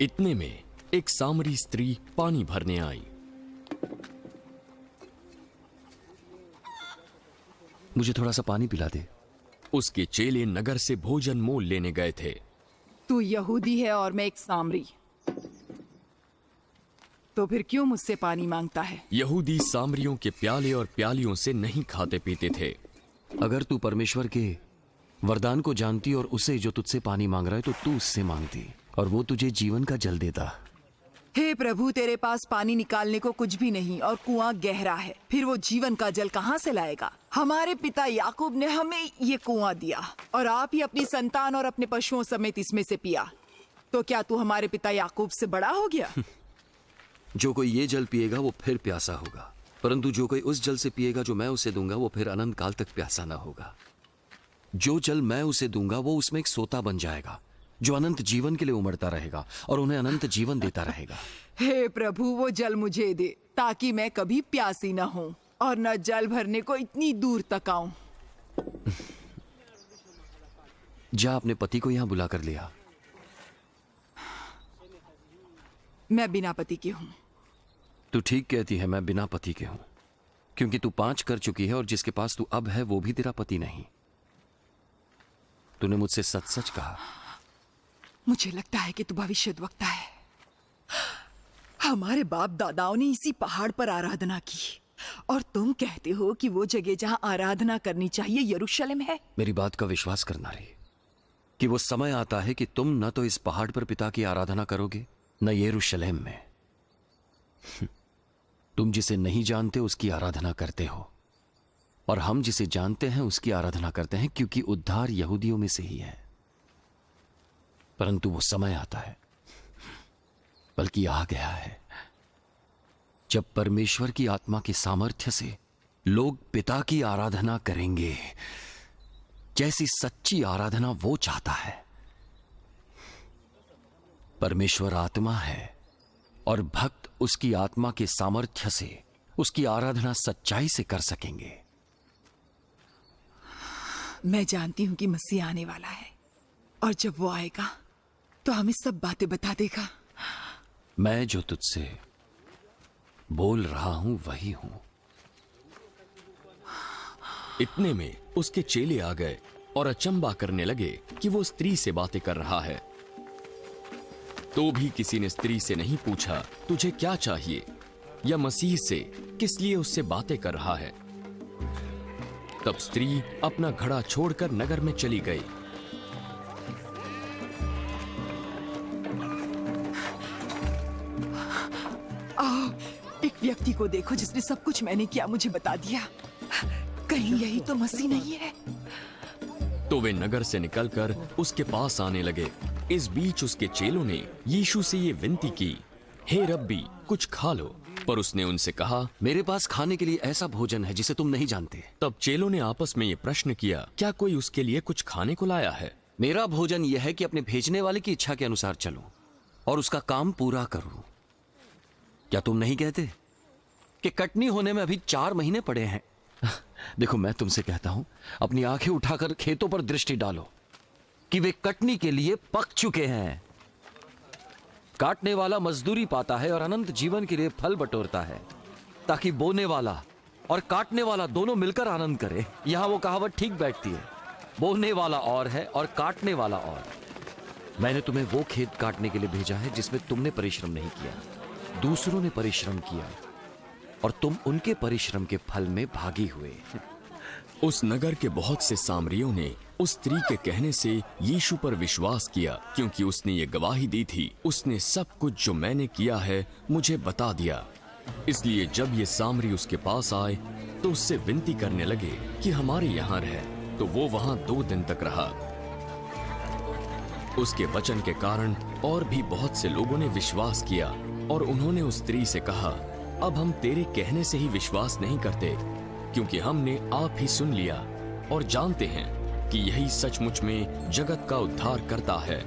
इतने में एक सामरी स्त्री पानी भरने आई। मुझे थोड़ा सा पानी पिला दे। उसके चेले नगर से भोजन मोल लेने गए थे। तू यहूदी है और मैं एक सामरी, तो फिर क्यों मुझसे पानी मांगता है? यहूदी सामरियों के प्याले और प्यालियों से नहीं खाते पीते थे। अगर तू परमेश्वर के वरदान को जानती और उसे जो तुझसे पानी मांग रहा है तो तू उससे मांगती और वो तुझे जीवन का जल देता। हे प्रभु, तेरे पास पानी निकालने को कुछ भी नहीं और कुआं गहरा है, फिर वो जीवन का जल कहाँ से लाएगा? हमारे पिता याकूब ने हमें ये कुआं दिया और आप ही अपनी संतान और अपने पशुओं समेत इसमें से पिया। तो क्या तू हमारे पिता याकूब से बड़ा हो गया? जो कोई ये जल पिएगा वो फिर प्यासा होगा, परंतु जो कोई उस जल से पिएगा जो मैं उसे दूंगा वो फिर अनंत काल तक प्यासा ना होगा। जो जल मैं उसे दूंगा वो उसमें एक सोता बन जाएगा जो अनंत जीवन के लिए उमड़ता रहेगा और उन्हें अनंत जीवन देता रहेगा। हे प्रभु, वो जल मुझे दे ताकि मैं कभी प्यासी न हूँ और न जल भरने को इतनी दूर तक आऊं। जा अपने पति को यहां बुला कर लिया। मैं बिना पति की हूँ। तू ठीक कहती है, मैं बिना पति के हूं, क्योंकि तू 5 कर चुकी है और जिसके पास तू अब है वो भी तेरा पति नहीं। तूने मुझसे सच सच कहा। मुझे लगता है कि तू भविष्यद्वक्ता है। हमारे बाप दादाओं ने इसी पहाड़ पर आराधना की और तुम कहते हो कि वो जगह जहां आराधना करनी चाहिए यरूशलेम है। मेरी बात का विश्वास करना रे कि वो समय आता है कि तुम न तो इस पहाड़ पर पिता की आराधना करोगे न यरूशलेम में। तुम जिसे नहीं जानते उसकी आराधना करते हो और हम जिसे जानते हैं उसकी आराधना करते हैं, क्योंकि उद्धार यहूदियों में से ही है। परंतु वो समय आता है, बल्कि आ गया है, जब परमेश्वर की आत्मा के सामर्थ्य से लोग पिता की आराधना करेंगे जैसी सच्ची आराधना वो चाहता है। परमेश्वर आत्मा है और भक्त उसकी आत्मा के सामर्थ्य से उसकी आराधना सच्चाई से कर सकेंगे। मैं जानती हूं कि मसीह आने वाला है और जब वो आएगा तो हमें सब बातें बता देगा। मैं जो तुझसे बोल रहा हूं वही हूं। इतने में उसके चेले आ गए और अचंबा करने लगे कि वो स्त्री से बातें कर रहा है। तो भी किसी ने स्त्री से नहीं पूछा तुझे क्या चाहिए या मसीह से किस लिए उससे बातें कर रहा है। तब स्त्री अपना घड़ा छोड़कर नगर में चली गई। एक व्यक्ति को देखो जिसने सब कुछ मैंने किया मुझे बता दिया। कहीं यही तो मसीह नहीं है? तो वे नगर से निकलकर उसके पास आने लगे। इस बीच उसके चेलों ने यीशु से ये विनती की, हे रब्बी, कुछ खा लो। पर उसने उनसे कहा, मेरे पास खाने के लिए ऐसा भोजन है जिसे तुम नहीं जानते। तब चेलों ने आपस में ये प्रश्न किया, क्या कोई उसके लिए कुछ खाने को लाया है? मेरा भोजन यह है कि अपने भेजने वाले की इच्छा के अनुसार चलूं और उसका काम पूरा करूं। क्या तुम नहीं कहते कि कटनी होने में अभी 4 महीने पड़े हैं? देखो, मैं तुमसे कहता हूं, अपनी आंखें उठाकर खेतों पर दृष्टि डालो कि वे कटनी के लिए पक चुके हैं। काटने वाला मजदूरी पाता है और अनंत जीवन के लिए फल बटोरता है, ताकि बोने वाला और काटने वाला दोनों मिलकर आनंद करे। यहां वो कहावत ठीक बैठती है, बोने वाला और है और काटने वाला और। मैंने तुम्हें वो खेत काटने के लिए भेजा है जिसमें तुमने परिश्रम नहीं किया, दूसरों ने परिश्रम किया और तुम उनके परिश्रम के फल में भागी हुए। उस नगर के बहुत से सामरियों ने उस स्त्री के कहने से यीशु पर विश्वास किया, क्योंकि उसने ये गवाही दी थी, उसने सब कुछ जो मैंने किया है मुझे बता दिया। इसलिए जब ये सामरी उसके पास आए तो उससे विनती करने लगे कि हमारे यहाँ रह। तो वो वहां 2 दिन तक रहा। उसके वचन के कारण और भी बहुत से लोगों ने विश्वास किया और उन्होंने उस स्त्री से कहा, अब हम तेरे कहने से ही विश्वास नहीं करते, क्योंकि हमने आप ही सुन लिया और जानते हैं कि यही सचमुच में जगत का उद्धार करता है।